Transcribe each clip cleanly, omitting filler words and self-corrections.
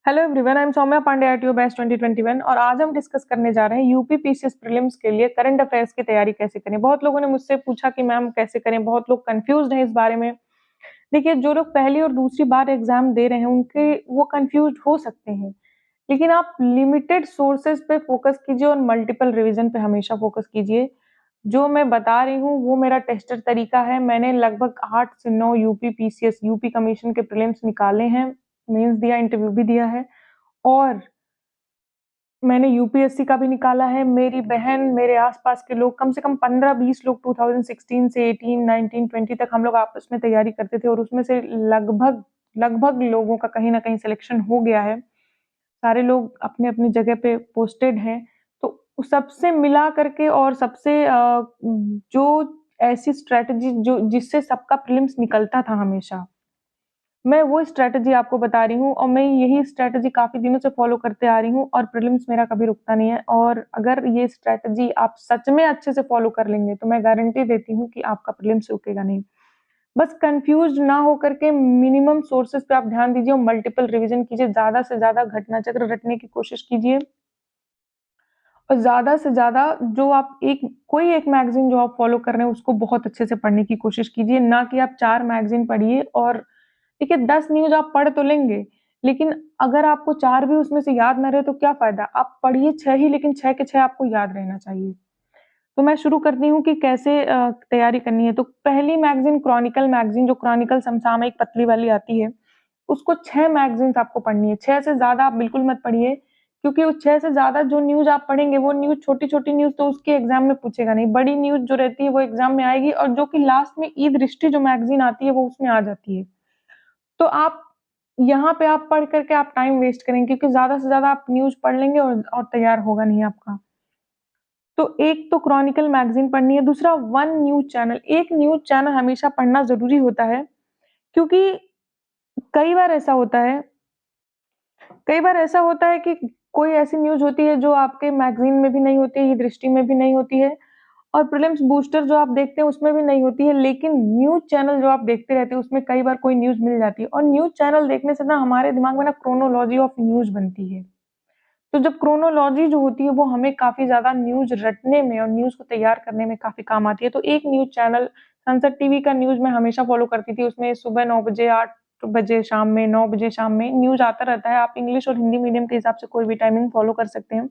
Hello everyone, I am Soumya Pandey at your best 2021 और आज हम डिस्कस करने जा रहे हैं यूपी पीसीएस प्रीलिम्स के लिए करंट अफेयर्स की तैयारी कैसे करें। बहुत लोगों ने मुझसे पूछा कि मैम कैसे करें, बहुत लोग कंफ्यूज्ड हैं इस बारे में। देखिए, जो लोग पहली और दूसरी बार एग्जाम दे रहे हैं उनके वो कंफ्यूज्ड हो सकते हैं, लेकिन आप लिमिटेड सोर्सेज पे फोकस कीजिए और मल्टीपल रिवीजन पे हमेशा फोकस कीजिए। जो मैं बता रही हूँ वो मेरा टेस्टर तरीका है। मैंने लगभग 8 से 9 यूपी पीसीएस यूपी कमीशन के प्रीलिम्स निकाले हैं, मेंस दिया, इंटरव्यू भी दिया है और मैंने यूपीएससी का भी निकाला है। मेरी बहन, मेरे आसपास के लोग, कम से कम 15-20 लोग 2016 से 18, 19, 20 तक हम लोग आपस में तैयारी करते थे और उसमें से लगभग लगभग लोगों का कहीं न कहीं सिलेक्शन हो गया है। सारे लोग अपने-अपनी जगह पे पोस्टेड हैं। तो सबसे मिला करके और सबसे जो ऐसी स्ट्रैटेजी जो जिससे सबका प्रीलिम्स निकलता था हमेशा, मैं वो स्ट्रैटेजी आपको बता रही हूँ और मैं यही स्ट्रैटेजी काफ़ी दिनों से फ़ॉलो करते आ रही हूँ और प्रीलिम्स मेरा कभी रुकता नहीं है। और अगर ये स्ट्रैटेजी आप सच में अच्छे से फ़ॉलो कर लेंगे, तो मैं गारंटी देती हूँ कि आपका प्रीलिम्स रुकेगा नहीं। बस कन्फ्यूज़्ड ना हो करके मिनिमम सोर्सेज़ पे आप ध्यान दीजिए और मल्टीपल रिवीज़न कीजिए, ज़्यादा से ज़्यादा घटना चक्र रटने की कोशिश कीजिए और ज़्यादा से ज़्यादा जो आप कोई एक मैगज़ीन जो आप फ़ॉलो कर रहे हैं, उसको बहुत अच्छे से पढ़ने की कोशिश कीजिए, ना कि आप 4 मैगज़ीन पढ़िए। और देखिए, 10 न्यूज़ आप पढ़ तो लेंगे, लेकिन अगर आपको 4 भी उसमें से याद ना रहे तो क्या फ़ायदा? आप पढ़िए 6 ही, लेकिन 6 के 6 आपको याद रहना चाहिए। तो मैं शुरू करती हूँ कि कैसे तैयारी करनी है। तो पहली मैगज़ीन क्रॉनिकल मैगज़ीन, जो क्रॉनिकल समसामयिक पतली वाली आती है, उसको 6 मैगज़ीन्स आपको पढ़नी है। 6 से ज़्यादा आप बिल्कुल मत पढ़िए, क्योंकि उस 6 से ज़्यादा जो न्यूज़ आप पढ़ेंगे, वो न्यूज़ छोटी-छोटी न्यूज़ तो उसके एग्ज़ाम में पूछेगा नहीं। बड़ी न्यूज़ जो रहती है वो एग्ज़ाम में आएगी और जो कि लास्ट में ई-दृष्टि जो मैगज़ीन आती है, वो उसमें आ जाती है। तो आप यहाँ पे आप पढ़ कर के आप टाइम वेस्ट करेंगे, क्योंकि ज़्यादा से ज़्यादा आप न्यूज़ पढ़ लेंगे और तैयार होगा नहीं आपका। तो एक तो क्रॉनिकल मैगज़ीन पढ़नी है, दूसरा वन न्यूज़ चैनल। एक न्यूज़ चैनल हमेशा पढ़ना ज़रूरी होता है, क्योंकि कई बार ऐसा होता है कई बार ऐसा होता है कि कोई ऐसी न्यूज़ होती है जो आपके मैगज़ीन में भी नहीं होती है, ये दृष्टि में भी नहीं होती है और प्रीलिम्स बूस्टर जो आप देखते हैं उसमें भी नहीं होती है, लेकिन न्यूज़ चैनल जो आप देखते रहते हैं उसमें कई बार कोई न्यूज़ मिल जाती है और न्यूज़ चैनल देखने से ना हमारे दिमाग में ना क्रोनोलॉजी ऑफ न्यूज़ बनती है। तो जब क्रोनोलॉजी जो होती है वो हमें काफ़ी ज़्यादा न्यूज़ रटने में और न्यूज़ को तैयार करने में काफ़ी काम आती है। तो एक न्यूज़ चैनल संसद टीवी का न्यूज़ मैं हमेशा फ़ॉलो करती थी। उसमें सुबह 9 बजे, 8 बजे शाम में, 9 बजे शाम में न्यूज़ आता रहता है। आप इंग्लिश और हिंदी मीडियम के हिसाब से कोई भी टाइमिंग फ़ॉलो कर सकते हैं।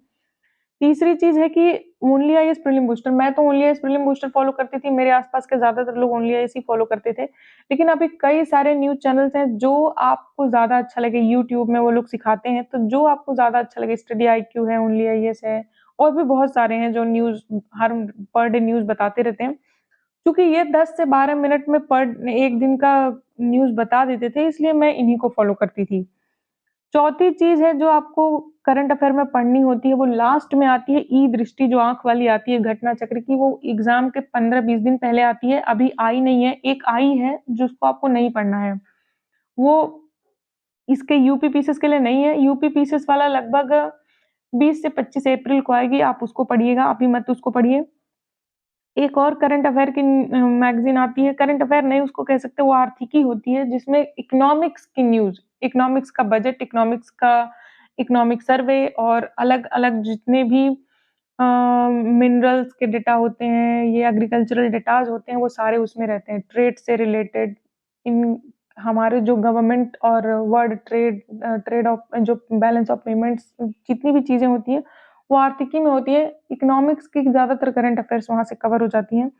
तीसरी चीज़ है कि ओनली आईएएस प्रीलिम बूस्टर। मैं तो only IAS prelim booster follow करती थी, मेरे आस-पास के ज़्यादातर लोग ओनली आईएएस ही फ़ॉलो करते थे। लेकिन अभी कई सारे न्यूज़ चैनल्स हैं जो आपको ज़्यादा अच्छा लगे, यूट्यूब में वो लोग सिखाते हैं, तो जो आपको ज़्यादा अच्छा लगे, स्टडी आईक्यू है, ओनली आईएएस है और भी बहुत सारे हैं जो न्यूज़ हर पर डे न्यूज़ बताते रहते हैं। चूँकि ये 10 से 12 मिनट में पर 1 दिन का न्यूज़ बता देते थे, इसलिए मैं इन्हीं को फ़ॉलो करती थी। चौथी चीज़ है जो आपको करंट अफ़ेयर में पढ़नी होती है, वो लास्ट में आती है, ई-दृष्टि जो आँख वाली आती है घटना चक्र की, वो एग्ज़ाम के 15-20 दिन पहले आती है, अभी आई नहीं है। एक आई है जिसको आपको नहीं पढ़ना है। वो इसके यूपी पीसीएस के लिए नहीं है, यूपी पीसीएस वाला लगभग 20 से 25 अप्रैल को आएगी, आप उसको पढ़िएगा, अभी मत उसको पढ़िए। एक और करंट अफ़ेयर की मैगज़ीन आती है, करंट अफ़ेयर नहीं उसको कह सकते, वो आर्थिकी होती है जिसमें इकोनॉमिक्स की न्यूज़, इकोनॉमिक्स का बजट, इकोनॉमिक सर्वे और अलग-अलग जितने भी मिनरल्स के डेटा होते हैं, ये एग्रीकल्चरल डेटाज़ होते हैं, वो सारे उसमें रहते हैं। ट्रेड से रिलेटेड इन हमारे जो गवर्नमेंट और वर्ल्ड ट्रेड ऑफ जो बैलेंस ऑफ पेमेंट्स जितनी भी चीज़ें होती हैं, वो आर्थिकी में होती है। इकोनॉमिक्स की ज़्यादातर करंट अफ़ेयर्स वहाँ से कवर हो जाती हैं।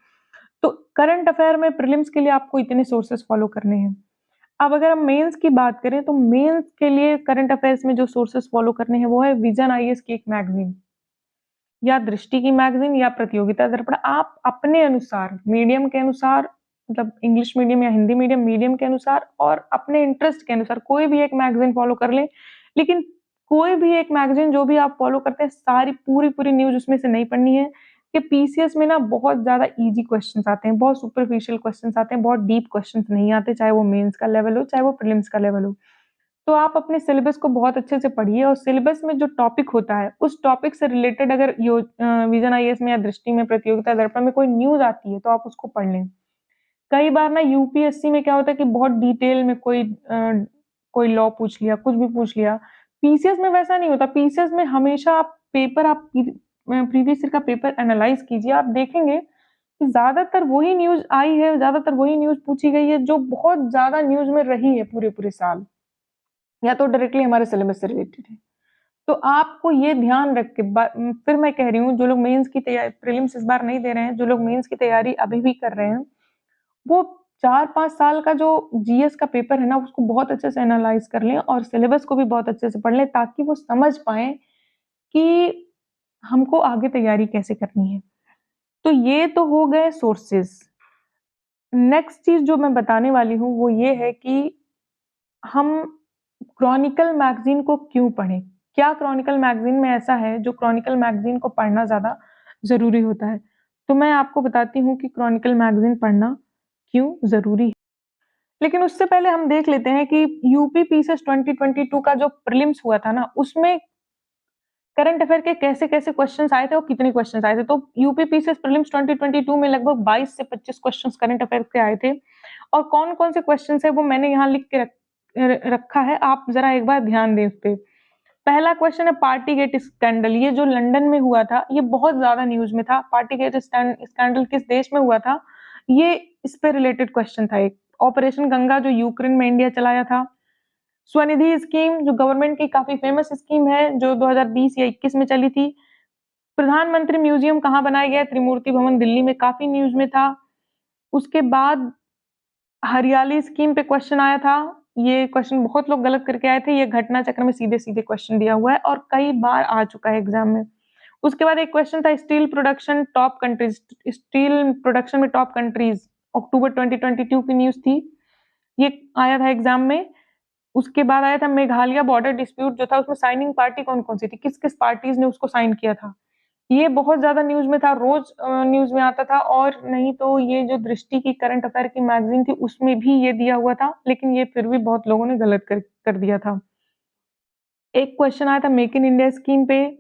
तो करंट अफ़ेयर में प्रीलिम्स के लिए आपको इतने सोर्सेज़ फ़ॉलो करने हैं। अब अगर हम मेंस की बात करें, तो मेंस के लिए करंट अफ़ेयर्स में जो सोर्सेज़ फ़ॉलो करने हैं, वो है विज़न आईएएस की एक मैगज़ीन या दृष्टि की मैगज़ीन या प्रतियोगिता दर्पण। आप अपने अनुसार, मीडियम के अनुसार, मतलब इंग्लिश मीडियम या हिंदी मीडियम के अनुसार और अपने इंटरेस्ट के अनुसार कोई भी एक मैगज़ीन फ़ॉलो कर लें। लेकिन कोई भी एक मैगज़ीन जो भी आप फ़ॉलो करते हैं, सारी पूरी-पूरी न्यूज़ उसमें से नहीं पढ़नी है, कि पीसीएस में ना बहुत ज़्यादा ईज़ी क्वेश्चन्स आते हैं, बहुत सुपरफिशियल क्वेश्चन्स आते हैं, बहुत डीप क्वेश्चन्स नहीं आते, चाहे वो मेंस का लेवल हो, चाहे वो प्रीलिम्स का लेवल हो। तो आप अपने सिलेबस को बहुत अच्छे से पढ़िए और सिलेबस में जो टॉपिक होता है, उस टॉपिक से रिलेटेड अगर विज़न आईएएस में या दृष्टि में, प्रतियोगिता दर्पण में कोई न्यूज़ आती है, तो आप उसको पढ़ लें। कई बार ना यूपीएससी में क्या होता है कि बहुत डिटेल में कोई लॉ पूछ लिया, कुछ भी पूछ लिया। पीसीएस में वैसा नहीं होता। पीसीएस में हमेशा आप प्रीवियस ईयर का पेपर एनालाइज कीजिए, आप देखेंगे कि ज्यादातर वही न्यूज आई है, ज्यादातर वही न्यूज पूछी गई है जो बहुत ज्यादा न्यूज में रही है पूरे साल, या तो डायरेक्टली हमारे सिलेबस से रिलेटेड है। तो आपको ये ध्यान रख के फिर मैं कह रही हूँ, जो लोग मेंस की तैयारी, प्रीलिम्स इस बार नहीं दे रहे हैं, जो लोग मेंस की तैयारी अभी भी कर रहे हैं, वो 4-5 साल का जो जीएस का पेपर है ना, उसको बहुत अच्छे से एनालाइज कर लें और सिलेबस को भी बहुत अच्छे से पढ़ लें, ताकि वो समझ पाए कि हमको आगे तैयारी कैसे करनी है। तो ये तो हो गए सोर्सेस। नेक्स्ट चीज जो मैं बताने वाली हूँ वो ये है कि हम क्रॉनिकल मैगजीन को क्यों पढ़ें। क्या क्रॉनिकल मैगजीन में ऐसा है जो क्रॉनिकल मैगजीन को पढ़ना ज्यादा जरूरी होता है? तो मैं आपको बताती हूँ कि क्रॉनिकल मैगजीन पढ़ना क्यों जरूरी है। लेकिन उससे पहले हम देख लेते हैं कि यूपी पीसीएस 2022 का जो प्रीलिम्स हुआ था ना, उसमें करंट अफेयर के कैसे-कैसे क्वेश्चंस आए थे और कितने क्वेश्चंस आए थे। तो यूपी पीसीएस प्रीलिम्स 2022 में लगभग 22 से 25 क्वेश्चंस करंट अफेयर के आए थे, और कौन-कौन से क्वेश्चंस है वो मैंने यहाँ लिख के रखा है, आप जरा एक बार ध्यान दें उस पे। पहला क्वेश्चन है पार्टीगेट स्कैंडल। ये जो लंदन में हुआ था, ये बहुत ज्यादा न्यूज में था। पार्टीगेट स्कैंडल किस देश में हुआ था, ये इस पे रिलेटेड क्वेश्चन था। एक ऑपरेशन गंगा जो यूक्रेन में इंडिया चलाया था। स्वनिधि स्कीम जो गवर्नमेंट की काफी फेमस स्कीम है, जो 2020 या 21 में चली थी। प्रधानमंत्री म्यूजियम कहाँ बनाया गया? त्रिमूर्ति भवन दिल्ली में, काफी न्यूज में था। उसके बाद हरियाली स्कीम पे क्वेश्चन आया था। ये क्वेश्चन बहुत लोग गलत करके आए थे। ये घटना चक्र में सीधे-सीधे क्वेश्चन दिया हुआ है और कई बार आ चुका है एग्जाम में। उसके बाद एक क्वेश्चन था steel production top countries, steel production में टॉप कंट्रीज, अक्टूबर 2022 की न्यूज थी। ये आया था एग्जाम में। उसके बाद आया था मेघालय बॉर्डर डिस्प्यूट जो था, उसमें साइनिंग पार्टी कौन-कौन सी थी, किस-किस पार्टीज ने उसको साइन किया था। ये बहुत ज्यादा न्यूज में था, रोज न्यूज में आता था। और नहीं तो ये जो दृष्टि की करंट अफेयर की मैगजीन थी, उसमें भी ये दिया हुआ था, लेकिन ये फिर भी बहुत लोगों ने गलत कर दिया था। एक क्वेश्चन आया था मेक इन इंडिया स्कीम पे।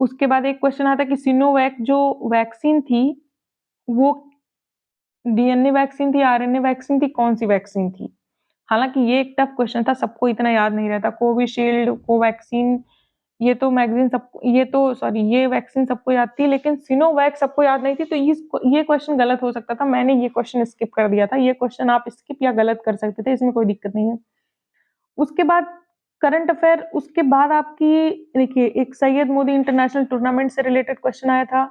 उसके बाद एक क्वेश्चन आया था कि सिनोवैक जो वैक्सीन थी, वो डीएनए वैक्सीन थी, आरएनए वैक्सीन थी, कौन सी वैक्सीन थी? हालांकि ये एक टफ क्वेश्चन था, सबको इतना याद नहीं रहता। कोविशील्ड, कोवैक्सीन, ये वैक्सीन सबको याद थी, लेकिन सिनोवैक सबको याद नहीं थी। तो ये क्वेश्चन गलत हो सकता था। मैंने ये क्वेश्चन स्किप कर दिया था। ये क्वेश्चन आप स्किप या गलत कर सकते थे, इसमें कोई दिक्कत नहीं है। उसके बाद करंट अफेयर, उसके बाद आपकी देखिए एक सैयद मोदी इंटरनेशनल टूर्नामेंट से रिलेटेड क्वेश्चन आया था।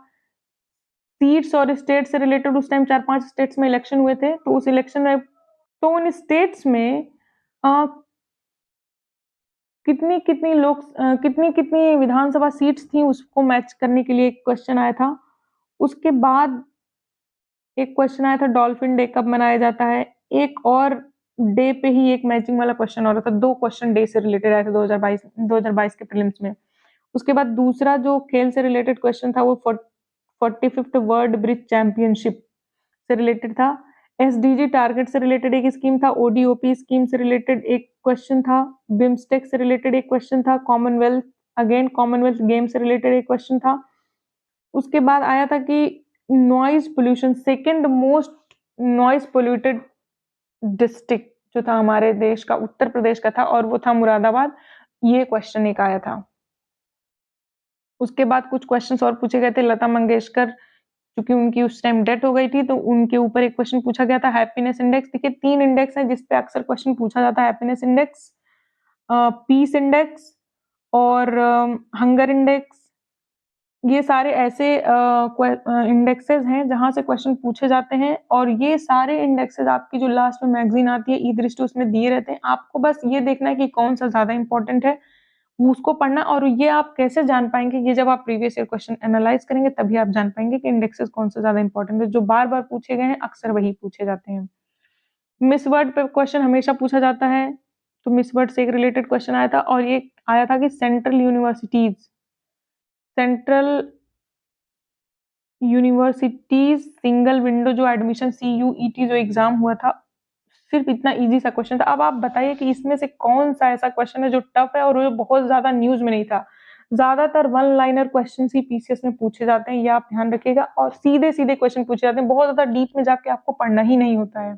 सीट्स और स्टेट से रिलेटेड उस टाइम 4-5 स्टेट्स में इलेक्शन हुए थे, तो उस इलेक्शन में, तो उन स्टेट्स में कितनी विधानसभा सीट्स थी, उसको मैच करने के लिए एक क्वेश्चन आया था। उसके बाद एक क्वेश्चन आया था डॉल्फिन डे कब मनाया जाता है। एक और डे पे ही एक मैचिंग वाला क्वेश्चन हो रहा था। 2 क्वेश्चन डे से रिलेटेड आए थे 2022 के प्रीलिम्स में। उसके बाद दूसरा जो खेल से रिलेटेड क्वेश्चन था, वो 45th वर्ल्ड ब्रिज चैंपियनशिप से रिलेटेड था। एसडीजी टारगेट से रिलेटेड एक स्कीम था। ओडीओपी स्कीम से रिलेटेड एक क्वेश्चन था। बिम्स्टेक से रिलेटेड एक क्वेश्चन था। कॉमनवेल्थ गेम से रिलेटेड एक क्वेश्चन था। उसके बाद आया था कि noise pollution, second most noise polluted district जो था हमारे देश का, उत्तर प्रदेश का था, और वो था मुरादाबाद। ये क्वेश्चन एक आया था। उसके बाद कुछ क्वेश्चंस और पूछे गए थे। लता मंगेशकर, क्योंकि उनकी उस टाइम डेथ हो गई थी, तो उनके ऊपर एक क्वेश्चन पूछा गया था। हैप्पीनेस इंडेक्स, देखिए 3 इंडेक्स है जिसपे अक्सर क्वेश्चन पूछा जाता है। हैप्पीनेस इंडेक्स, पीस इंडेक्स और हंगर इंडेक्स। ये सारे ऐसे इंडेक्सेस हैं जहां से क्वेश्चन पूछे जाते हैं, और ये सारे इंडेक्सेस आपकी जो लास्ट में मैगजीन आती है ई दृष्टि, उसमें दिए रहते हैं। आपको बस ये देखना है कि कौन सा ज्यादा इंपॉर्टेंट है, उसको पढ़ना। और ये आप कैसे जान पाएंगे? ये जब आप प्रीवियस ईयर क्वेश्चन एनालाइज करेंगे तभी आप जान पाएंगे कि इंडेक्सेस कौन सा ज्यादा इंपॉर्टेंट है। जो बार बार पूछे गए हैं अक्सर वही पूछे जाते हैं। मिस वर्ड पे क्वेश्चन हमेशा पूछा जाता है, तो मिस वर्ड से एक रिलेटेड क्वेश्चन आया था। और ये आया था कि सेंट्रल यूनिवर्सिटीज सिंगल विंडो जो एडमिशन CUET जो एग्जाम हुआ था, सिर्फ इतना इजी सा क्वेश्चन था। अब आप बताइए कि इसमें से कौन सा ऐसा क्वेश्चन है जो टफ है और वो बहुत ज्यादा न्यूज में नहीं था। ज्यादातर वन लाइनर क्वेश्चन ही पीसीएस में पूछे जाते हैं, ये आप ध्यान रखिएगा। और सीधे सीधे क्वेश्चन पूछे जाते हैं, बहुत ज्यादा डीप में जाके आपको पढ़ना ही नहीं होता है।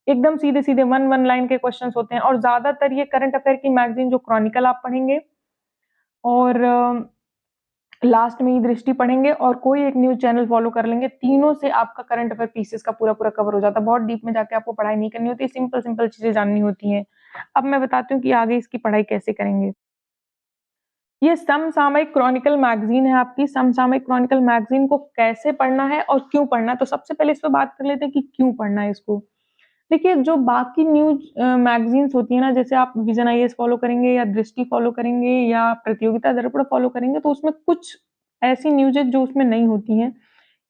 एकदम सीधे-सीधे वन लाइन के क्वेश्चंस होते हैं और ज़्यादातर ये करंट अफेयर की मैगज़ीन जो क्रॉनिकल आप पढ़ेंगे और लास्ट में ही दृष्टि पढ़ेंगे और कोई एक न्यूज़ चैनल फॉलो कर लेंगे, तीनों से आपका करंट अफेयर पीसीएस का पूरा-पूरा कवर हो जाता है। बहुत डीप में जाके आपको पढ़ाई नहीं करनी होती, सिंपल-सिंपल चीज़ें जाननी होती हैं। अब मैं बताती हूँ कि आगे इसकी पढ़ाई कैसे करेंगे। ये समसामयिक क्रॉनिकल मैगज़ीन है आपकी, समसामयिक क्रॉनिकल मैगज़ीन को कैसे पढ़ना है और क्यों पढ़ना है? तो सबसे पहले इस पे बात कर लेते हैं कि क्यों पढ़ना है इसको। देखिए, जो बाकी न्यूज़ मैगज़ीन्स होती हैं ना, जैसे आप विज़न आईएएस फ़ॉलो करेंगे या दृष्टि फ़ॉलो करेंगे या प्रतियोगिता दर्पण फ़ॉलो करेंगे, तो उसमें कुछ ऐसी न्यूज़ है जो उसमें नहीं होती हैं।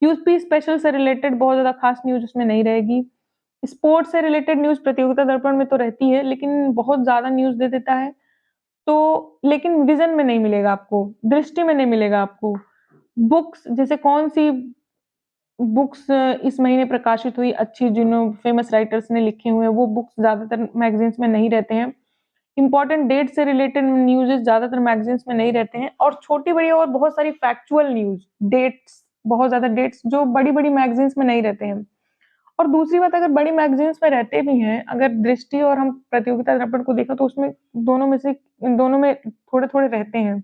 यूपी स्पेशल से रिलेटेड बहुत ज़्यादा ख़ास न्यूज़ उसमें नहीं रहेगी। स्पोर्ट्स से रिलेटेड न्यूज़ प्रतियोगिता दर्पण में तो रहती है, लेकिन बहुत ज़्यादा न्यूज़ दे देता है। तो लेकिन विज़न में नहीं मिलेगा आपको, दृष्टि में नहीं मिलेगा आपको। बुक्स जैसे कौन-सी बुक्स इस महीने प्रकाशित हुई अच्छी जिन्हों फेमस राइटर्स ने लिखे हुए हैं, वो बुक्स ज़्यादातर मैगज़ीन्स में नहीं रहते हैं। इम्पोर्टेंट डेट से रिलेटेड न्यूज़ेज़ ज़्यादातर मैगज़ीन्स में नहीं रहते हैं और छोटी-बड़ी और बहुत सारी फैक्चुअल न्यूज़, डेट्स, बहुत ज़्यादा डेट्स जो बड़ी-बड़ी मैगज़ीन्स में नहीं रहते हैं। और दूसरी बात, अगर बड़ी मैगज़ीन्स में रहते भी हैं, अगर दृष्टि और हम प्रतियोगिता दर्पण को देखा तो उसमें दोनों में से इन दोनों में थोड़े-थोड़े रहते हैं।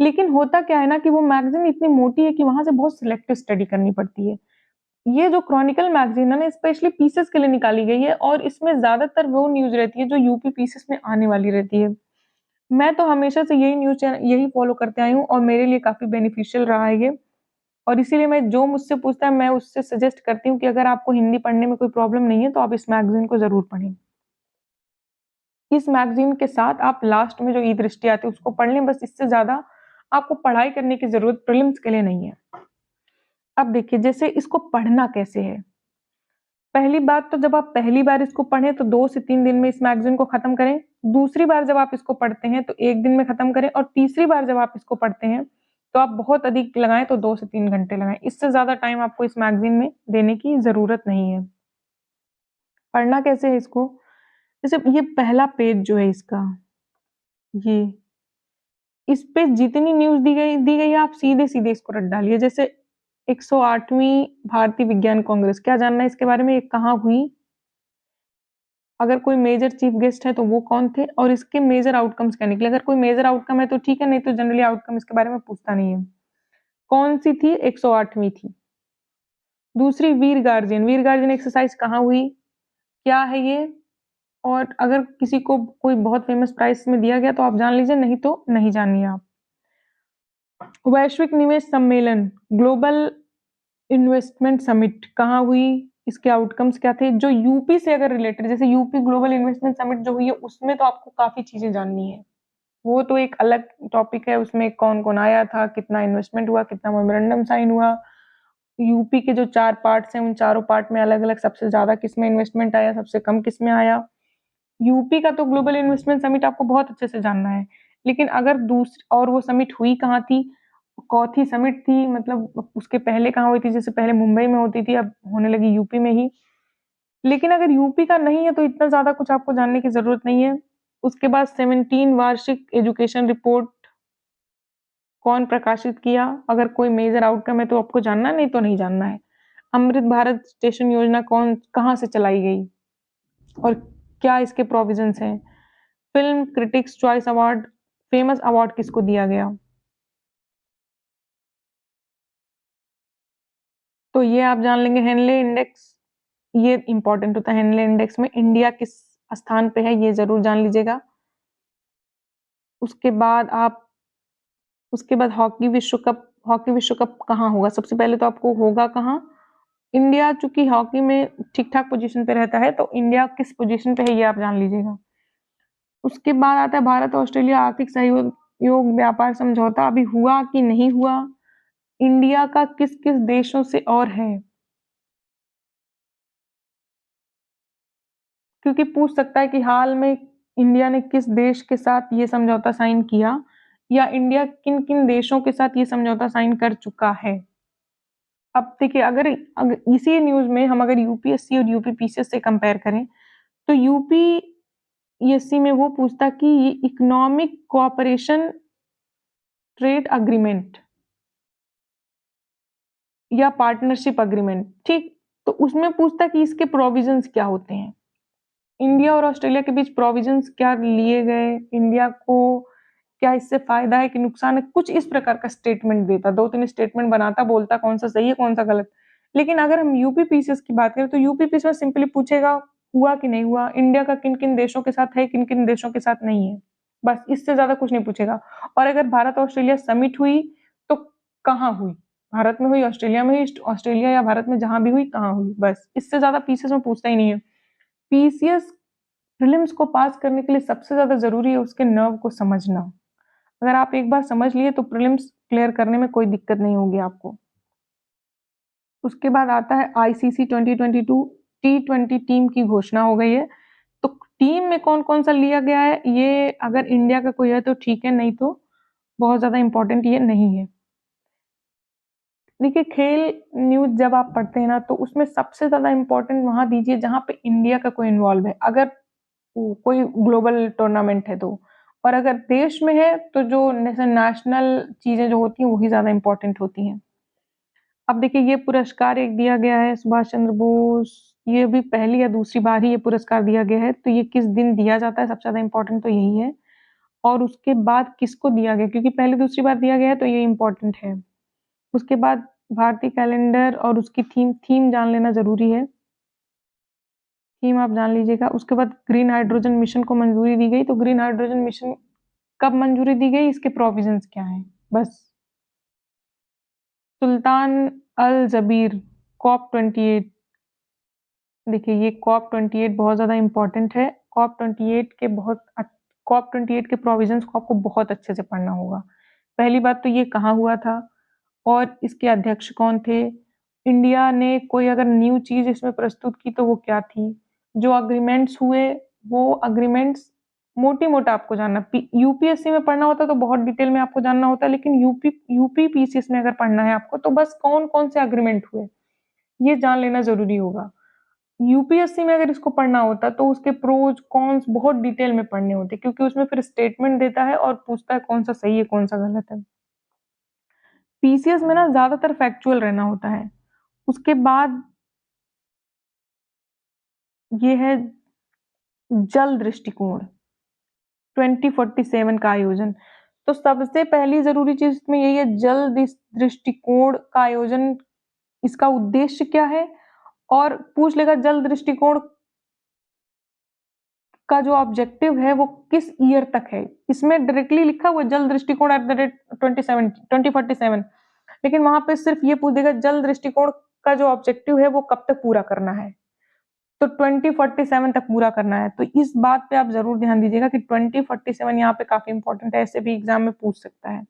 लेकिन होता क्या है ना कि वो मैगज़ीन इतनी मोटी है कि वहाँ से बहुत सिलेक्टिव स्टडी करनी पड़ती है। ये जो क्रॉनिकल मैगज़ीन है ना, स्पेशली पीसेस के लिए निकाली गई है और इसमें ज़्यादातर वो न्यूज़ रहती है जो यूपी पीसेस में आने वाली रहती है। मैं तो हमेशा से यही न्यूज़ चैनल यही फ़ॉलो करते आई हूँ और मेरे लिए काफ़ी बेनिफिशियल रहा है ये और इसीलिए मैं जो मुझसे पूछता है मैं उससे सजेस्ट करती हूँ कि अगर आपको हिंदी पढ़ने में कोई प्रॉब्लम नहीं है तो आप इस मैगज़ीन को ज़रूर पढ़ें। इस मैगज़ीन के साथ आप लास्ट में जो ई-दृष्टि आती है उसको पढ़ लें, बस इससे ज़्यादा आपको पढ़ाई करने की ज़रूरत प्रीलिम्स के लिए नहीं है। अब देखिए, जैसे इसको पढ़ना कैसे है? पहली बात तो जब आप पहली बार इसको पढ़ें तो 2 से 3 दिन में इस मैगज़ीन को खत्म करें। दूसरी बार जब आप इसको पढ़ते हैं तो 1 दिन में खत्म करें और तीसरी बार जब आप इसको पढ़ते हैं तो आप बहुत अधिक लगाएँ तो 2 से 3 घंटे लगाएँ। इससे ज़्यादा टाइम आपको इस मैगज़ीन में देने की ज़रूरत नहीं है। पढ़ना कैसे है इसको? जैसे ये पहला पेज जो है इसका, ये इस पे जितनी न्यूज़ दी गई है आप सीधे-सीधे इसको रट डालिए। जैसे 108वीं भारतीय विज्ञान कांग्रेस, क्या जानना है इसके बारे में? ये कहाँ हुई? अगर कोई मेजर चीफ गेस्ट है तो वो कौन थे और इसके मेजर आउटकम्स क्या निकले? अगर कोई मेजर आउटकम है तो ठीक है, नहीं तो जनरली आउटकम इसके बारे में पूछता नहीं है। कौन-सी थी? 108वीं थी। दूसरी वीर गार्जियन एक्सरसाइज कहाँ हुई? क्या है ये? और अगर किसी को कोई बहुत फेमस प्राइज़ में दिया गया तो आप जान लीजिए, नहीं तो नहीं जानिए आप। वैश्विक निवेश सम्मेलन, ग्लोबल इन्वेस्टमेंट समिट कहाँ हुई? इसके आउटकम्स क्या थे? जो यूपी से अगर रिलेटेड, जैसे यूपी ग्लोबल इन्वेस्टमेंट समिट जो हुई है उसमें तो आपको काफ़ी चीज़ें जाननी है। वो तो एक अलग टॉपिक है, उसमें कौन-कौन आया था, कितना इन्वेस्टमेंट हुआ, कितना मेमोरेंडम साइन हुआ। यूपी के जो 4 पार्ट्स हैं, उन चारों पार्ट में अलग-अलग सबसे ज़्यादा किसमें इन्वेस्टमेंट आया, सबसे कम किसमें आया। यूपी का तो ग्लोबल इन्वेस्टमेंट समिट आपको बहुत अच्छे से जानना है। लेकिन अगर और वो समिट हुई कहाँ थी? कौथी समिट थी, मतलब उसके पहले कहाँ हुई थी? जैसे पहले मुंबई में होती थी, अब होने लगी यूपी में ही। लेकिन अगर यूपी का नहीं है तो इतना ज़्यादा कुछ आपको जानने की ज़रूरत नहीं है। उसके बाद 17 वार्षिक एजुकेशन रिपोर्ट कौन प्रकाशित किया? अगर कोई मेजर आउटकम है तो आपको जानना है, नहीं तो नहीं जानना है। अमृत भारत स्टेशन योजना कहाँ से चलाई गई और क्या इसके प्रोविजंस हैं? Film critics choice award, famous award किसको दिया गया? तो ये आप जान लेंगे। हेनले इंडेक्स, ये इम्पोर्टेंट होता है। हेनले इंडेक्स में इंडिया किस स्थान पे है, ये ज़रूर जान लीजिएगा। उसके बाद आप उसके बाद हॉकी विश्व कप कहाँ होगा? सबसे पहले तो आपको होगा कहाँ? इंडिया चूँकि हॉकी में ठीक-ठाक पोज़ीशन पे रहता है, तो इंडिया किस पोज़ीशन पे है ये आप जान लीजिएगा। उसके बाद आता है भारत ऑस्ट्रेलिया आर्थिक सहयोग योग व्यापार समझौता, अभी हुआ कि नहीं हुआ? इंडिया का किस-किस देशों से और है? क्योंकि पूछ सकता है कि हाल में इंडिया ने किस देश के साथ ये समझौता साइन किया या इंडिया किन-किन देशों के साथ ये समझौता साइन कर चुका है। अब देखिए, अगर इसी न्यूज़ में हम अगर यूपीएससी और यूपीपीसीएस से कंपेयर करें, तो यूपीएससी में वो पूछता कि ये इकोनॉमिक कोऑपरेशन ट्रेड एग्रीमेंट या पार्टनरशिप एग्रीमेंट, ठीक? तो उसमें पूछता कि इसके प्रोविजंस क्या होते हैं? इंडिया और ऑस्ट्रेलिया के बीच प्रोविजंस क्या लिए गए, इंडिया को क्या इससे फायदा है कि नुकसान है, कुछ इस प्रकार का स्टेटमेंट देता, 2-3 स्टेटमेंट बनाता, बोलता कौन सा सही है, कौन सा गलत। लेकिन अगर हम यूपी पीसीएस की बात करें तो यूपी पीसीएस सिंपली पूछेगा हुआ कि नहीं हुआ, इंडिया का किन-किन देशों के साथ है, किन-किन देशों के साथ नहीं है। बस इससे ज़्यादा कुछ नहीं पूछेगा। और अगर भारत ऑस्ट्रेलिया समिट हुई तो कहाँ हुई? भारत में हुई, ऑस्ट्रेलिया में हुई, ऑस्ट्रेलिया या भारत में जहाँ भी हुई, कहाँ हुई? बस इससे ज़्यादा पीसीएस में पूछता ही नहीं है। पीसीएस प्रीलिम्स को पास करने के लिए सबसे ज़्यादा ज़रूरी है उसके नर्व को समझना। अगर आप एक बार समझ लिए तो प्रीलिम्स क्लियर करने में कोई दिक्कत नहीं होगी आपको। उसके बाद आता है आईसीसी 2022 T20 टीम की घोषणा हो गई है। तो टीम में कौन-कौन सा लिया गया है, ये अगर इंडिया का कोई है तो ठीक है, नहीं तो बहुत ज़्यादा इम्पोर्टेंट ये नहीं है। देखिए, खेल न्यूज़ जब आप पढ़ते हैं ना तो उसमें सबसे ज़्यादा इम्पोर्टेंट वहाँ दीजिए जहाँ पे इंडिया का कोई इन्वॉल्व है। अगर कोई ग्लोबल टूर्नामेंट है तो। और अगर देश में है तो जो जैसे नेशनल चीज़ें जो होती हैं वही ज़्यादा इम्पोर्टेंट होती हैं। अब देखिए, ये पुरस्कार एक दिया गया है सुभाष चंद्र बोस, ये भी पहली या दूसरी बार ही ये पुरस्कार दिया गया है, तो ये किस दिन दिया जाता है सबसे ज़्यादा इम्पोर्टेंट तो यही है। और उसके बाद किसको दिया गया, क्योंकि पहली दूसरी बार दिया गया है तो ये इम्पोर्टेंट है। उसके बाद भारतीय कैलेंडर और उसकी थीम जान लेना ज़रूरी है। थीम आप जान लीजिएगा। उसके बाद ग्रीन हाइड्रोजन मिशन को मंजूरी दी गई, तो ग्रीन हाइड्रोजन मिशन कब मंजूरी दी गई, इसके प्रोविजंस क्या हैं, बस। सुल्तान अल जबीर कॉप 28, देखिए ये कॉप 28 बहुत ज़्यादा इम्पोर्टेंट है। कॉप 28 के प्रोविजंस को आपको बहुत अच्छे से पढ़ना होगा। पहली बात तो ये कहाँ हुआ था और इसके अध्यक्ष कौन थे? इंडिया ने कोई अगर न्यू चीज़ इसमें प्रस्तुत की तो वो क्या थी? जो एग्रीमेंट्स हुए, वो एग्रीमेंट्स मोटी-मोटा आपको जानना। यूपीएससी में पढ़ना होता तो बहुत डिटेल में आपको जानना होता, लेकिन यूपी पीसीएस में अगर पढ़ना है आपको तो बस कौन-कौन से एग्रीमेंट हुए, ये जान लेना ज़रूरी होगा। यूपीएससी में अगर इसको पढ़ना होता तो उसके प्रोज कॉन्स बहुत डिटेल में पढ़ने होते, क्योंकि उसमें फिर स्टेटमेंट देता है और पूछता है कौन सा सही है, कौन सा गलत है। पीसीएस में ना ज़्यादातर फैक्चुअल रहना होता है। उसके बाद ये है जल दृष्टिकोण 2047 का आयोजन। तो सबसे पहली ज़रूरी चीज़ इसमें यही है, जल दृष्टिकोण का आयोजन, इसका उद्देश्य क्या है? और पूछ लेगा जल दृष्टिकोण का जो ऑब्जेक्टिव है वो किस ईयर तक है? इसमें डायरेक्टली लिखा हुआ है जल दृष्टिकोण @2047, लेकिन वहाँ पे सिर्फ ये पूछ देगा जल दृष्टिकोण का जो ऑब्जेक्टिव है वो कब तक पूरा करना है? तो 2047 तक पूरा करना है। तो इस बात पे आप ज़रूर ध्यान दीजिएगा कि 2047 यहाँ पे काफ़ी इम्पोर्टेंट है, ऐसे भी एग्ज़ाम में पूछ सकता है।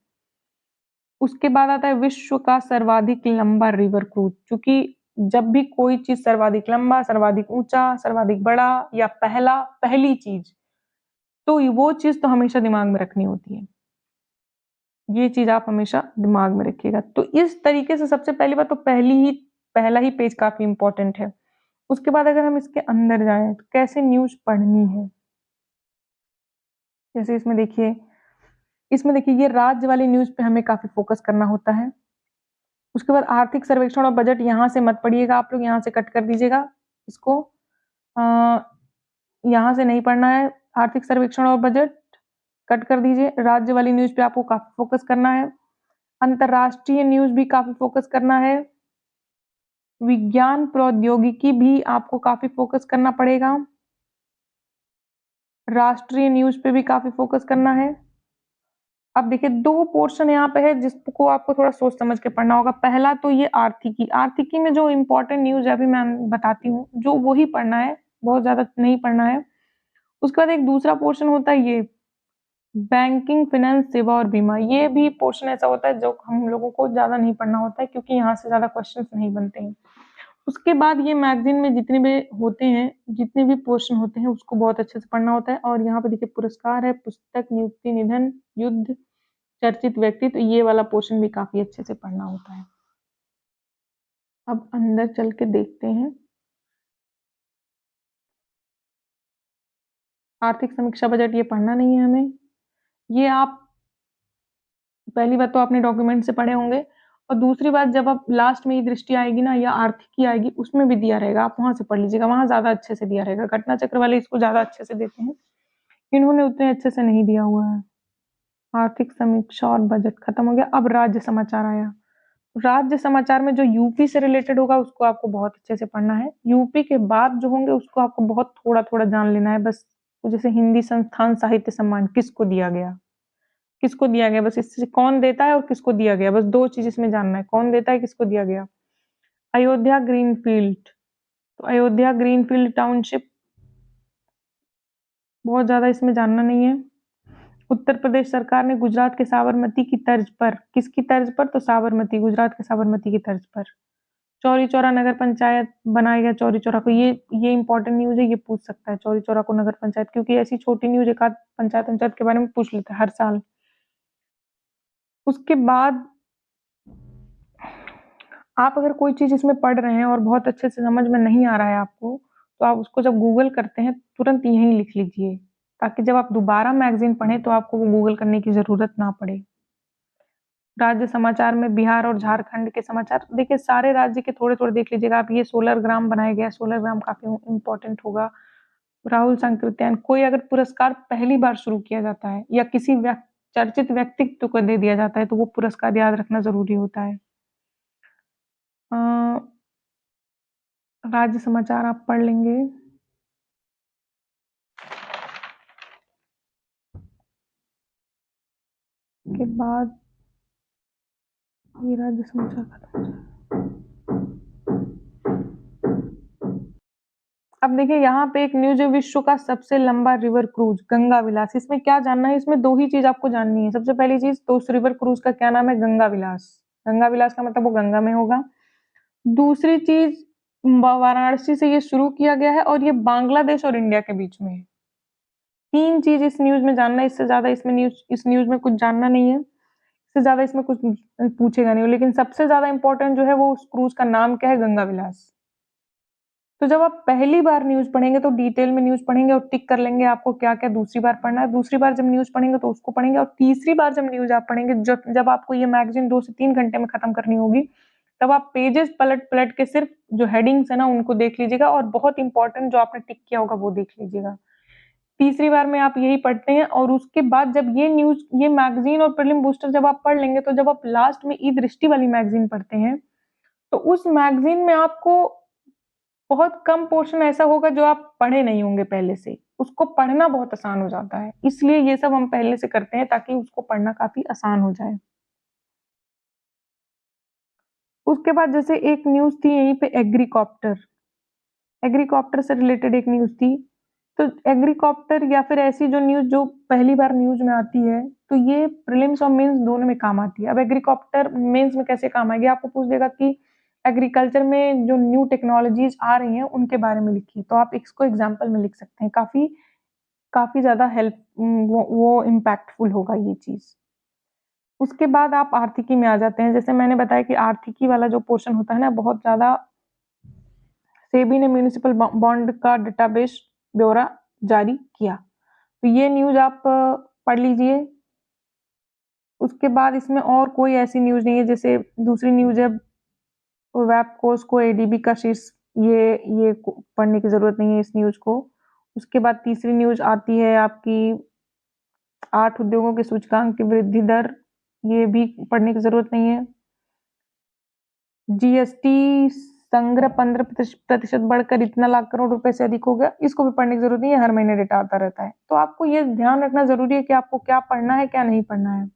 उसके बाद आता है विश्व का सर्वाधिक लंबा रिवर क्रूज़, चूँकि जब भी कोई चीज़ सर्वाधिक लंबा, सर्वाधिक ऊँचा, सर्वाधिक बड़ा या पहली चीज़, तो वो चीज़ तो हमेशा दिमाग में रखनी होती है। ये चीज़ आप हमेशा दिमाग में रखिएगा। तो इस तरीके से सबसे पहली बात तो पहला ही पेज काफ़ी इम्पोर्टेंट है। उसके बाद अगर हम इसके अंदर जाएँ तो कैसे न्यूज़ पढ़नी है? जैसे इसमें देखिए ये राज्य वाली न्यूज़ पे हमें काफ़ी फ़ोकस करना होता है। उसके बाद आर्थिक सर्वेक्षण और बजट यहाँ से मत पढ़िएगा आप लोग, यहाँ से कट कर दीजिएगा इसको। अ, यहाँ से नहीं पढ़ना है, आर्थिक सर्वेक्षण और बजट कट कर दीजिए। राज्य वाली न्यूज़ पे आपको काफ़ी फ़ोकस करना है। अंतर्राष्ट्रीय न्यूज़ भी काफ़ी फ़ोकस करना है। विज्ञान प्रौद्योगिकी भी आपको काफ़ी फ़ोकस करना पड़ेगा। राष्ट्रीय न्यूज़ पे भी काफ़ी फ़ोकस करना है। अब देखिए 2 पोर्शन यहाँ पे है जिसको आपको थोड़ा सोच समझ के पढ़ना होगा। पहला तो ये आर्थिकी में जो इम्पोर्टेंट न्यूज़ है अभी मैं बताती हूँ, जो वही पढ़ना है, बहुत ज़्यादा नहीं पढ़ना है। उसके बाद एक दूसरा पोर्शन होता है ये बैंकिंग, फाइनेंस, सेवा और बीमा। ये भी पोर्शन ऐसा होता है जो हम लोगों को ज़्यादा नहीं पढ़ना होता है, क्योंकि यहाँ से ज़्यादा क्वेश्चंस नहीं बनते हैं। उसके बाद ये मैगज़ीन में जितने भी होते हैं, जितने भी पोर्शन होते हैं उसको बहुत अच्छे से पढ़ना होता है। और यहाँ पे देखिए पुरस्कार है, पुस्तक, नियुक्ति, निधन, युद्ध, चर्चित व्यक्ति, तो ये वाला पोर्शन भी काफ़ी अच्छे से पढ़ना होता है। अब अंदर चल के देखते हैं। आर्थिक समीक्षा बजट ये पढ़ना नहीं है हमें। ये आप पहली बात तो आपने डॉक्यूमेंट से पढ़े होंगे, और दूसरी बात, जब आप लास्ट में ये दृष्टि आएगी ना या आर्थिकी आएगी, उसमें भी दिया रहेगा, आप वहां से पढ़ लीजिएगा, वहां ज्यादा अच्छे से दिया रहेगा। घटना चक्र वाले इसको ज्यादा अच्छे से देते हैं, इन्होंने उतने अच्छे से नहीं दिया हुआ है। आर्थिक समीक्षा और बजट खत्म हो गया। अब राज्य समाचार आया। राज्य समाचार में जो यूपी से रिलेटेड होगा उसको आपको बहुत अच्छे से पढ़ना है। यूपी के बाद जो होंगे उसको आपको बहुत थोड़ा थोड़ा जान लेना है बस। जैसे हिंदी संस्थान साहित्य सम्मान किसको दिया गया, किसको दिया गया, बस इससे कौन देता है और किसको दिया गया, बस 2 चीज इसमें जानना है, कौन देता है, किसको दिया गया। अयोध्या ग्रीनफील्ड, तो अयोध्या ग्रीनफील्ड टाउनशिप, बहुत ज्यादा इसमें जानना नहीं है। उत्तर प्रदेश सरकार ने गुजरात के साबरमती की तर्ज पर, किसकी तर्ज पर, तो साबरमती, गुजरात के साबरमती की तर्ज पर चौरी चौरा नगर पंचायत बनाएगा। चौरी चौरा को, ये इंपॉर्टेंट न्यूज है, ये पूछ सकता है चौरी चौरा को नगर पंचायत, क्योंकि ऐसी छोटी न्यूज एक आध पंचायत के बारे में पूछ लेता है हर साल। उसके बाद आप अगर कोई चीज इसमें पढ़ रहे हैं और बहुत अच्छे से समझ में नहीं आ रहा है आपको, तो आप उसको जब गूगल करते हैं तुरंत यहीं लिख लीजिए, ताकि जब आप दोबारा मैगजीन पढ़ें तो आपको वो गूगल करने की जरूरत ना पड़े। राज्य समाचार में बिहार और झारखंड के समाचार, देखिए सारे राज्य के थोड़े थोड़े देख लीजिएगा आप। ये सोलर ग्राम बनाया गया, सोलर ग्राम काफी इंपॉर्टेंट होगा। राहुल संकृत्यान, कोई अगर पुरस्कार पहली बार शुरू किया जाता है या किसी चर्चित व्यक्तित्व को दे दिया जाता है तो वो पुरस्कार याद रखना जरूरी होता है। राज्य समाचार आप पढ़ लेंगे। के बाद ये राज्य समाचार खत्म हो जाए। अब देखिए यहाँ पे एक न्यूज है, विश्व का सबसे लंबा रिवर क्रूज गंगा विलास। इसमें क्या जानना है, इसमें 2 ही चीज आपको जाननी है। सबसे पहली चीज तो उस रिवर क्रूज का क्या नाम है, गंगा विलास। गंगा विलास का मतलब वो गंगा में होगा। दूसरी चीज, वाराणसी से ये शुरू किया गया है और ये बांग्लादेश और इंडिया के बीच में है। 3 चीज इस न्यूज में जानना है, इससे ज्यादा इस न्यूज में कुछ जानना नहीं है, इससे ज्यादा इसमें कुछ पूछेगा नहीं। लेकिन सबसे ज्यादा इंपॉर्टेंट जो है वो उस क्रूज का नाम क्या है, गंगा विलास। तो जब आप पहली बार न्यूज पढ़ेंगे तो डिटेल में न्यूज पढ़ेंगे और टिक कर लेंगे आपको क्या क्या दूसरी बार पढ़ना है। दूसरी बार जब न्यूज पढ़ेंगे तो उसको पढ़ेंगे, और तीसरी बार जब न्यूज आप पढ़ेंगे, जब आपको ये मैगजीन 2 से 3 घंटे में खत्म करनी होगी, तब आप पेजेस पलट पलट के सिर्फ जो हेडिंग्स है ना उनको देख लीजिएगा, और बहुत इंपॉर्टेंट जो आपने टिक किया होगा वो देख लीजिएगा। तीसरी बार में आप यही पढ़ते हैं, और उसके बाद जब ये मैगजीन और प्रीलिम बूस्टर जब आप पढ़ लेंगे, तो जब आप लास्ट में ई दृष्टि वाली मैगजीन पढ़ते हैं तो उस मैगजीन में आपको बहुत कम पोर्शन ऐसा होगा जो आप पढ़े नहीं होंगे पहले से, उसको पढ़ना बहुत आसान हो जाता है। इसलिए ये सब हम पहले से करते हैं ताकि उसको पढ़ना काफी आसान हो जाए। उसके बाद जैसे एक न्यूज थी यहीं पे, एग्रीकॉप्टर से रिलेटेड एक न्यूज थी। तो एग्रीकॉप्टर या फिर ऐसी जो न्यूज जो पहली बार न्यूज में आती है, तो ये प्रीलिम्स और मेंस दोनों में काम आती है। अब एग्रीकॉप्टर मेंस में कैसे काम आएगी, आपको पूछ देगा कि एग्रीकल्चर में जो न्यू टेक्नोलॉजीज आ रही हैं उनके बारे में लिखिए, तो आप इसको एग्जाम्पल में लिख सकते हैं। काफी काफी ज्यादा हेल्प, वो इम्पैक्टफुल होगा ये चीज। उसके बाद आप आर्थिकी में आ जाते हैं। जैसे मैंने बताया कि आर्थिकी वाला जो पोर्शन होता है ना, बहुत ज्यादा, सेबी ने म्यूनिसिपल बॉन्ड का डेटाबेस ब्यौरा जारी किया, तो ये न्यूज आप पढ़ लीजिए। उसके बाद इसमें और कोई ऐसी न्यूज नहीं है। जैसे दूसरी न्यूज है वेबकोस को एडीबी का शीर्ष, ये पढ़ने की जरूरत नहीं है इस न्यूज को। उसके बाद तीसरी न्यूज आती है आपकी 8 उद्योगों के सूचकांक की वृद्धि दर, ये भी पढ़ने की जरूरत नहीं है। जीएसटी संग्रह 15% बढ़कर इतना लाख करोड़ रुपए से अधिक हो गया, इसको भी पढ़ने की जरूरत नहीं है, हर महीने डेटा आता रहता है। तो आपको ये ध्यान रखना जरूरी है कि आपको क्या पढ़ना है क्या नहीं पढ़ना है।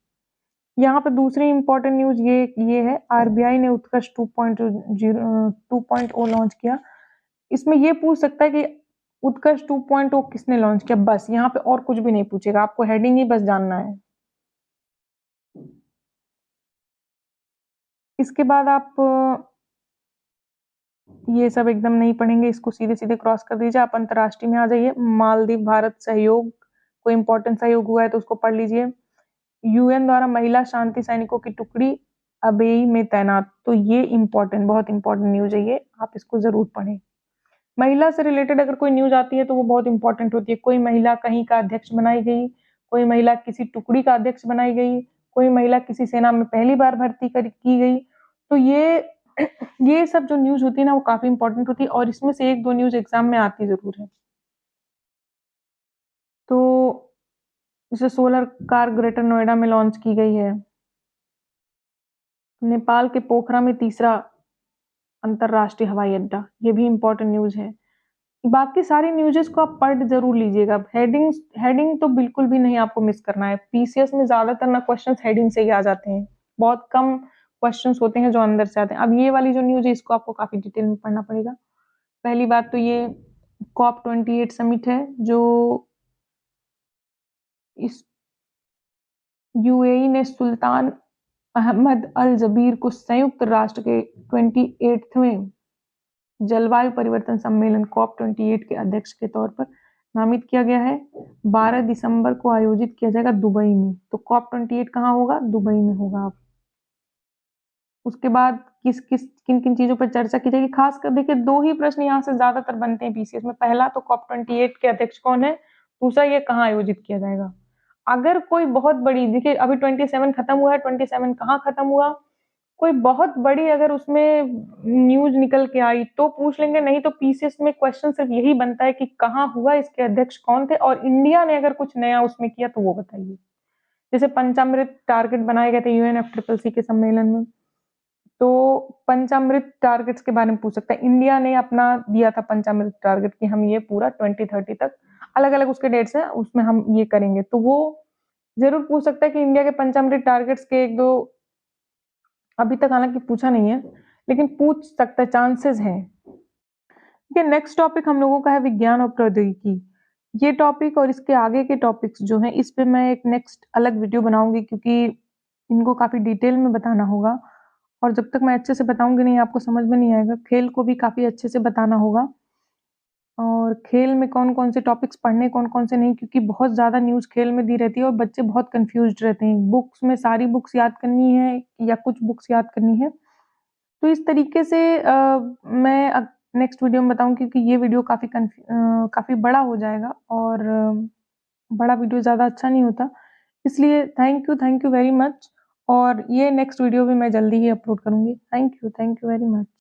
यहाँ पे दूसरी इंपॉर्टेंट न्यूज ये है, आरबीआई ने उत्कर्ष 2.0 लॉन्च किया। इसमें ये पूछ सकता है कि उत्कर्ष 2.0 किसने लॉन्च किया, बस यहाँ पे और कुछ भी नहीं पूछेगा, आपको हेडिंग ही बस जानना है। इसके बाद आप ये सब एकदम नहीं पढ़ेंगे, इसको सीधे सीधे क्रॉस कर दीजिए। आप अंतरराष्ट्रीय में आ जाइए। मालदीव भारत सहयोग, कोई इंपॉर्टेंट सहयोग हुआ है तो उसको पढ़ लीजिए। यूएन द्वारा महिला शांति सैनिकों की टुकड़ी अबेई में तैनात, तो ये इंपॉर्टेंट, बहुत इंपॉर्टेंट न्यूज है ये, आप इसको जरूर पढ़ें। महिला से रिलेटेड अगर कोई न्यूज आती है तो वो बहुत इंपॉर्टेंट होती है। कोई महिला कहीं का अध्यक्ष बनाई गई, कोई महिला किसी टुकड़ी का अध्यक्ष बनाई गई, कोई महिला किसी सेना में पहली बार भर्ती की गई, तो ये सब जो न्यूज़ होती है ना, वो काफ़ी इम्पोर्टेंट होती है और इसमें से 1-2 न्यूज़ एग्ज़ाम में आती ज़रूर है। तो जैसे सोलर कार ग्रेटर नोएडा में लॉन्च की गई है। नेपाल के पोखरा में तीसरा अंतर्राष्ट्रीय हवाई अड्डा, ये भी इम्पोर्टेंट न्यूज़ है। बाकी सारी न्यूज़ेस को आप पढ़ ज़रूर लीजिएगा। हेडिंग तो बिल्कुल भी नहीं आपको मिस करना है। पीसीएस में ज़्यादातर ना क्वेश्चंस हेडिंग से ही आ जाते हैं। बहुत कम क्वेश्चंस होते हैं जो अंदर से आते हैं। अब ये वाली जो न्यूज़ है इसको आपको काफ़ी डिटेल में पढ़ना पड़ेगा। पहली बात तो ये कॉप 28 समिट है जो इस यूएई ने सुल्तान अहमद अल जबीर को संयुक्त राष्ट्र के 28वें जलवायु परिवर्तन सम्मेलन कॉप 28 के अध्यक्ष के तौर पर नामित किया गया है। 12 दिसंबर को आयोजित किया जाएगा दुबई में। तो कॉप 28 कहाँ होगा? दुबई में होगा। उसके बाद किन किन चीजों पर चर्चा की जाएगी? खासकर देखिए 2 ही प्रश्न यहाँ से ज्यादातर बनते हैं पीसीएस में। पहला तो कॉप 28 के अध्यक्ष कौन है? दूसरा ये कहाँ आयोजित किया जाएगा? अगर कोई बहुत बड़ी, देखिए अभी 27 खत्म हुआ है, 27 कहाँ खत्म हुआ? कोई बहुत बड़ी अगर उसमें न्यूज निकल के आई तो पूछ लेंगे, नहीं तो पीसीएस में क्वेश्चन सिर्फ यही बनता है कि कहाँ हुआ, इसके अध्यक्ष कौन थे और इंडिया ने अगर कुछ नया उसमें किया तो वो बताइए। जैसे पंचामृत टारगेट बनाए गए थे यूएनएफसीसीसी के सम्मेलन में, तो पंचामृत टारगेट्स के बारे में पूछ सकता है। इंडिया ने अपना दिया था पंचामृत टारगेट कि हम ये पूरा 2030 तक, अलग अलग उसके डेट्स हैं, उसमें हम ये करेंगे। तो वो जरूर पूछ सकता है कि इंडिया के पंचामृत टारगेट्स के 1-2 अभी तक हालांकि पूछा नहीं है, लेकिन पूछ सकता है, चांसेस हैं। ठीक है, नेक्स्ट टॉपिक हम लोगों का है विज्ञान और प्रौद्योगिकी। ये टॉपिक और इसके आगे के टॉपिक्स जो हैं इस पे मैं एक नेक्स्ट अलग वीडियो बनाऊंगी, क्योंकि इनको काफी डिटेल में बताना होगा और जब तक मैं अच्छे से बताऊंगी नहीं आपको समझ में नहीं आएगा। खेल को भी काफी अच्छे से बताना होगा और खेल में कौन कौन से टॉपिक्स पढ़ने, कौन कौन से नहीं, क्योंकि बहुत ज्यादा न्यूज खेल में दी रहती है और बच्चे बहुत कंफ्यूज रहते हैं। बुक्स में सारी बुक्स याद करनी है या कुछ बुक्स याद करनी है, तो इस तरीके से मैं नेक्स्ट वीडियो में बताऊं, क्योंकि ये वीडियो काफी बड़ा हो जाएगा और बड़ा वीडियो ज़्यादा अच्छा नहीं होता। इसलिए थैंक यू वेरी मच और ये नेक्स्ट वीडियो भी मैं जल्दी ही अपलोड करूँगी। Thank you very much.